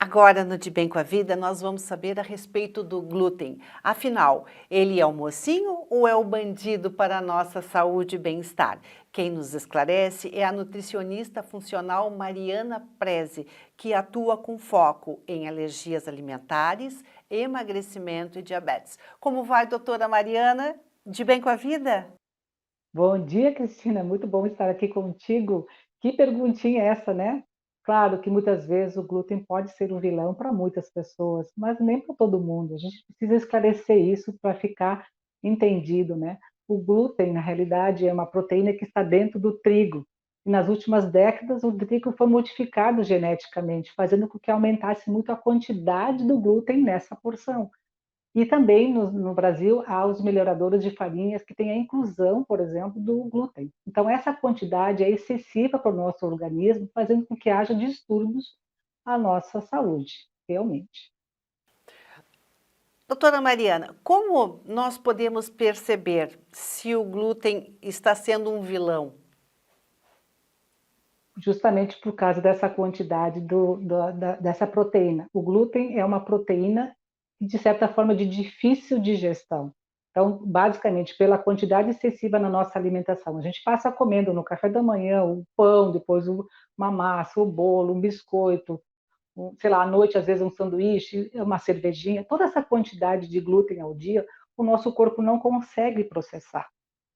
Agora, no De Bem com a Vida, nós vamos saber a respeito do glúten. Afinal, ele é o mocinho ou é o bandido para a nossa saúde e bem-estar? Quem nos esclarece é a nutricionista funcional Mariana Preze, que atua com foco em alergias alimentares, emagrecimento e diabetes. Como vai, doutora Mariana? De Bem com a Vida? Bom dia, Cristina. Muito bom estar aqui contigo. Que perguntinha é essa, né? Claro que muitas vezes o glúten pode ser um vilão para muitas pessoas, mas nem para todo mundo. A gente precisa esclarecer isso para ficar entendido, né? O glúten, na realidade, é uma proteína que está dentro do trigo. E nas últimas décadas, o trigo foi modificado geneticamente, fazendo com que aumentasse muito a quantidade do glúten nessa porção. E também no Brasil há os melhoradores de farinhas que têm a inclusão, por exemplo, do glúten. Então essa quantidade é excessiva para o nosso organismo, fazendo com que haja distúrbios à nossa saúde, realmente. Doutora Mariana, como nós podemos perceber se o glúten está sendo um vilão? Justamente por causa dessa quantidade dessa proteína. O glúten é uma proteína, de certa forma, de difícil digestão. Então, basicamente, pela quantidade excessiva na nossa alimentação. A gente passa comendo no café da manhã o pão, depois uma massa, o bolo, um biscoito, sei lá, à noite, às vezes, um sanduíche, uma cervejinha. Toda essa quantidade de glúten ao dia, o nosso corpo não consegue processar.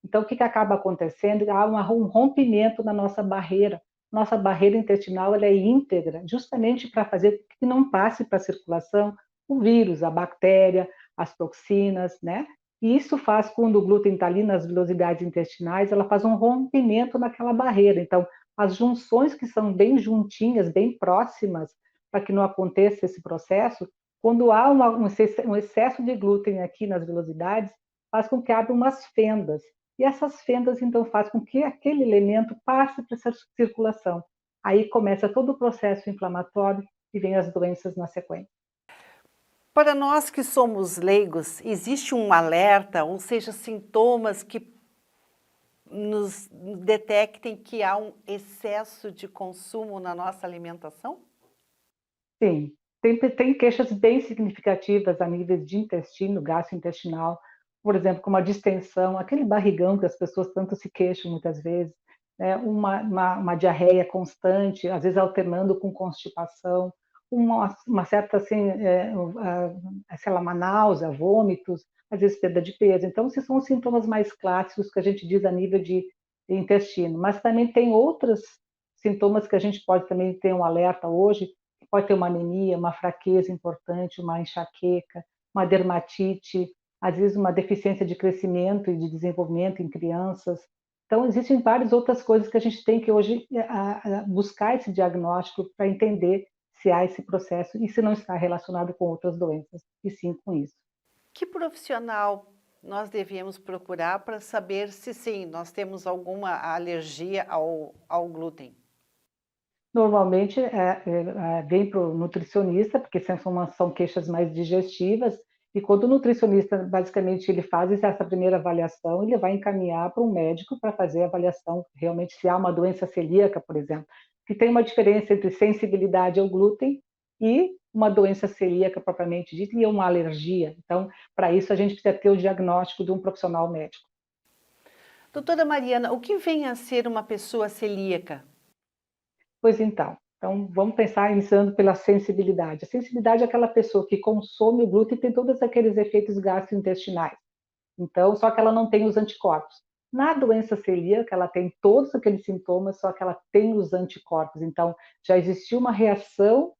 Então, o que acaba acontecendo? Há um rompimento na nossa barreira. Nossa barreira intestinal ela é íntegra, justamente para fazer que não passe para a circulação o vírus, a bactéria, as toxinas, né? E isso faz, quando o glúten está ali nas vilosidades intestinais, ela faz um rompimento naquela barreira. Então, as junções que são bem juntinhas, bem próximas, para que não aconteça esse processo, quando há um excesso de glúten aqui nas vilosidades, faz com que abra umas fendas. E essas fendas, então, fazem com que aquele elemento passe para essa circulação. Aí começa todo o processo inflamatório e vem as doenças na sequência. Para nós que somos leigos, existe um alerta, ou seja, sintomas que nos detectem que há um excesso de consumo na nossa alimentação? Sim, tem queixas bem significativas a nível de intestino, gastrointestinal, por exemplo, como a distensão, aquele barrigão que as pessoas tanto se queixam muitas vezes, né? Uma diarreia constante, às vezes alternando com constipação, uma certa, assim, sei lá, uma náusea, vômitos, às vezes perda de peso. Então, esses são os sintomas mais clássicos que a gente diz a nível de intestino. Mas também tem outros sintomas que a gente pode também ter um alerta hoje, pode ter uma anemia, uma fraqueza importante, uma enxaqueca, uma dermatite, às vezes uma deficiência de crescimento e de desenvolvimento em crianças. Então, existem várias outras coisas que a gente tem que hoje buscar esse diagnóstico para entender se há esse processo e se não está relacionado com outras doenças, e sim com isso. Que profissional nós devemos procurar para saber se sim, nós temos alguma alergia ao glúten? Normalmente vem para o nutricionista, porque são queixas mais digestivas, e quando o nutricionista, basicamente, ele faz essa primeira avaliação, ele vai encaminhar para um médico para fazer a avaliação, realmente, se há uma doença celíaca, por exemplo, que tem uma diferença entre sensibilidade ao glúten e uma doença celíaca propriamente dita, e uma alergia. Então, para isso, a gente precisa ter o diagnóstico de um profissional médico. Doutora Mariana, o que vem a ser uma pessoa celíaca? Pois então vamos pensar iniciando pela sensibilidade. A sensibilidade é aquela pessoa que consome o glúten e tem todos aqueles efeitos gastrointestinais. Então, só que ela não tem os anticorpos. Na doença celíaca, ela tem todos aqueles sintomas, só que ela tem os anticorpos. Então, já existiu uma reação,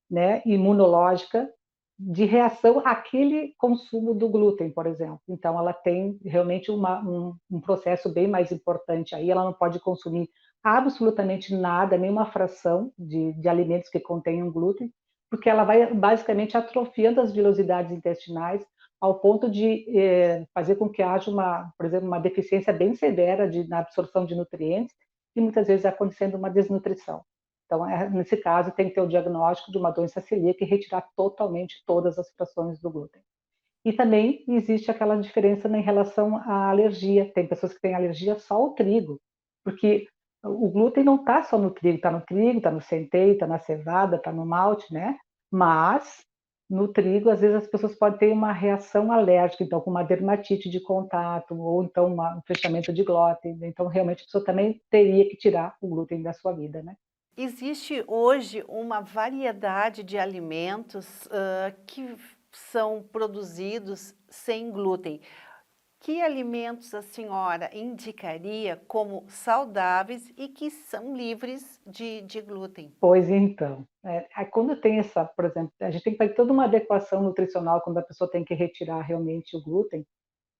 né, imunológica de reação àquele consumo do glúten, por exemplo. Então, ela tem realmente um processo bem mais importante aí. Ela não pode consumir absolutamente nada, nenhuma fração de alimentos que contenham glúten, porque ela vai basicamente atrofiando as vilosidades intestinais ao ponto de fazer com que haja por exemplo, uma deficiência bem severa na absorção de nutrientes e muitas vezes acontecendo uma desnutrição. Então, nesse caso, tem que ter o diagnóstico de uma doença celíaca e retirar totalmente todas as frações do glúten. E também existe aquela diferença em relação à alergia. Tem pessoas que têm alergia só ao trigo, porque o glúten não está só no trigo, está no trigo, está no centeio, está na cevada, está no malte, né? Mas, no trigo, às vezes as pessoas podem ter uma reação alérgica, então com uma dermatite de contato, ou então um fechamento de glúten. Então, realmente, a pessoa também teria que tirar o glúten da sua vida, né? Existe hoje uma variedade de alimentos que são produzidos sem glúten. Que alimentos a senhora indicaria como saudáveis e que são livres de glúten? Pois então, aí quando tem essa, por exemplo, a gente tem que fazer toda uma adequação nutricional quando a pessoa tem que retirar realmente o glúten,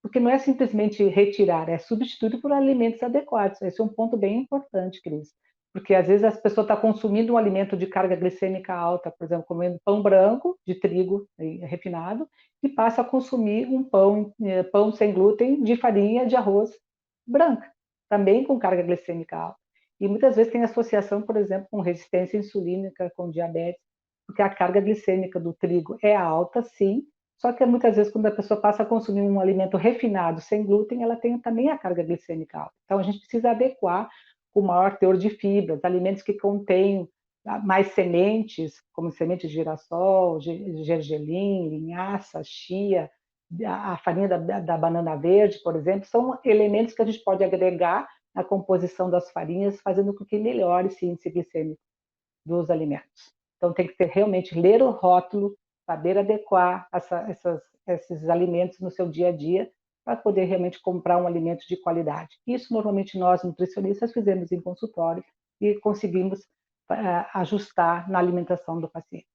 porque não é simplesmente retirar, é substituir por alimentos adequados. Esse é um ponto bem importante, Cris. Porque às vezes as pessoas estão consumindo um alimento de carga glicêmica alta, por exemplo, comendo pão branco de trigo refinado, e passa a consumir um pão sem glúten de farinha de arroz branca, também com carga glicêmica alta. E muitas vezes tem associação, por exemplo, com resistência insulínica, com diabetes, porque a carga glicêmica do trigo é alta, sim, só que muitas vezes, quando a pessoa passa a consumir um alimento refinado, sem glúten, ela tem também a carga glicêmica alta. Então, a gente precisa adequar com o maior teor de fibras, alimentos que contêm mais sementes, como semente de girassol, gergelim, linhaça, chia, a farinha da banana verde, por exemplo, são elementos que a gente pode agregar na composição das farinhas, fazendo com que melhore esse índice glicêmico dos alimentos. Então, tem que ter, realmente ler o rótulo, saber adequar esses alimentos no seu dia a dia, para poder realmente comprar um alimento de qualidade. Isso, normalmente, nós, nutricionistas, fizemos em consultório e conseguimos ajustar na alimentação do paciente.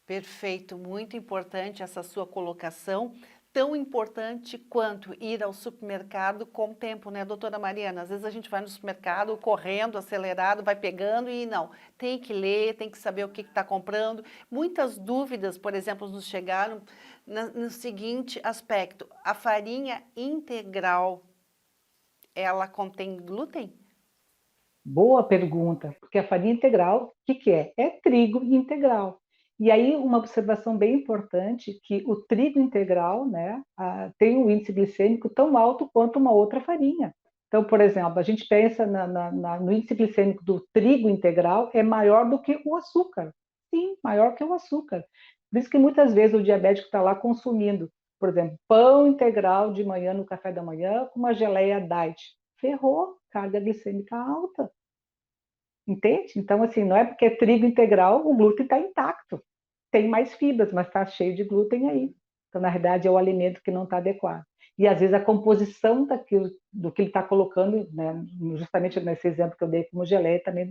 Perfeito, muito importante essa sua colocação, tão importante quanto ir ao supermercado com tempo, né, doutora Mariana? Às vezes a gente vai no supermercado correndo, acelerado, vai pegando e não, tem que ler, tem que saber o que está comprando. Muitas dúvidas, por exemplo, nos chegaram no seguinte aspecto: a farinha integral, ela contém glúten? Boa pergunta, porque a farinha integral, o que que é? É trigo integral. E aí, uma observação bem importante, que o trigo integral, né, tem um índice glicêmico tão alto quanto uma outra farinha. Então, por exemplo, a gente pensa no índice glicêmico do trigo integral é maior do que o açúcar. Sim, maior que o açúcar. Por isso que muitas vezes o diabético está lá consumindo, por exemplo, pão integral de manhã no café da manhã com uma geleia diet. Ferrou, carga glicêmica alta. Entende? Então, assim, não é porque é trigo integral, o glúten está intacto. Tem mais fibras, mas está cheio de glúten aí. Então, na verdade, é o alimento que não está adequado. E, às vezes, a composição do que ele está colocando, né, justamente nesse exemplo que eu dei como geleia, também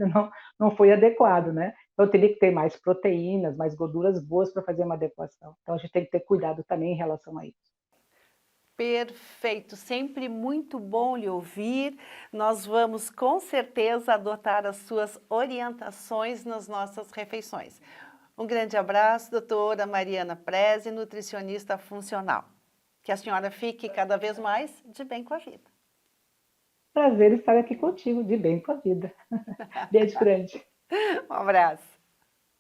não foi adequado, né? Então, teria que ter mais proteínas, mais gorduras boas para fazer uma adequação. Então, a gente tem que ter cuidado também em relação a isso. Perfeito, sempre muito bom lhe ouvir. Nós vamos com certeza adotar as suas orientações nas nossas refeições. Um grande abraço, doutora Mariana Preze, nutricionista funcional. Que a senhora fique cada vez mais de bem com a vida. Prazer estar aqui contigo, de bem com a vida. Beijo grande. Um abraço.